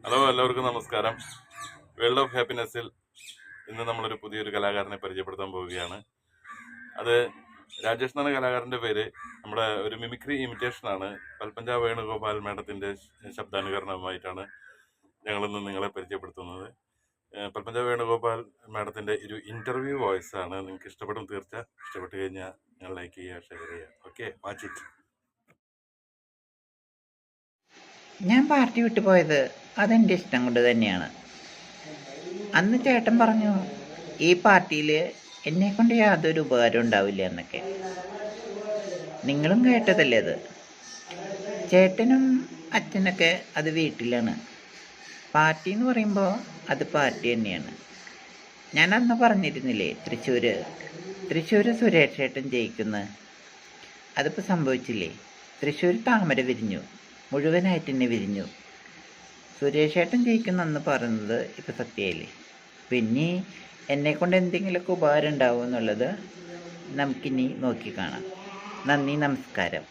Hello, എല്ലാവർക്കും നമസ്കാരം. World of ഹാപ്പിനെസ്സിൽ ഇന്ന് നമ്മളൊരു പുതിയൊരു കലാകാരനെ പരിചയപ്പെടുത്താൻ പോവുകയാണ്. അത് രാജേഷ് എന്നാണ് കലാകാരൻ്റെ പേര്. നമ്മുടെ ഒരു മിമിക്രി ഇമിറ്റേഷനാണ്. പൽപ്പഞ്ച വേണുഗോപാൽ മേഡത്തിൻ്റെ ശബ്ദാനുകരണമായിട്ടാണ് ഞങ്ങളിന്ന് നിങ്ങളെ പരിചയപ്പെടുത്തുന്നത്. പൽപ്പഞ്ച വേണുഗോപാൽ മേഡത്തിൻ്റെ ഒരു ഇൻ്റർവ്യൂ വോയിസ് ആണ്. നിങ്ങൾക്ക് ഇഷ്ടപ്പെടും, ഇഷ്ടപ്പെട്ട് കഴിഞ്ഞാൽ നിങ്ങൾ ലൈക്ക് ചെയ്യുക, ഷെയർ ചെയ്യുക. Okay, watch it. ഞാൻ പാർട്ടി വിട്ടു പോയത് അതെൻ്റെ ഇഷ്ടം കൊണ്ട് തന്നെയാണ്. അന്ന് ചേട്ടൻ പറഞ്ഞു ഈ പാർട്ടിയിൽ എന്നെക്കൊണ്ട് യാതൊരു ഉപകാരം ഉണ്ടാവില്ല എന്നൊക്കെ. നിങ്ങളും കേട്ടതല്ലേ അത്. ചേട്ടനും അച്ഛനൊക്കെ അത് വീട്ടിലാണ്. പാർട്ടി എന്ന് പറയുമ്പോൾ അത് പാർട്ടി തന്നെയാണ്. ഞാൻ അന്ന് പറഞ്ഞിരുന്നില്ലേ തൃശ്ശൂർ സുരേഷ് ചേട്ടൻ ജയിക്കുന്നു. അതിപ്പോൾ സംഭവിച്ചില്ലേ. തൃശ്ശൂർ താമര വിരിഞ്ഞു, മുഴുവനായിട്ട് തന്നെ വിരിഞ്ഞു. സുരേഷ് ഏട്ടൻ ജയിക്കുന്നെന്ന് പറയുന്നത് ഇപ്പം സത്യമായില്ലേ. പിന്നെ എന്നെക്കൊണ്ട് എന്തെങ്കിലുമൊക്കെ ഉപകാരം ഉണ്ടാവും എന്നുള്ളത് നമുക്കിനി നോക്കി കാണാം. നന്ദി, നമസ്കാരം.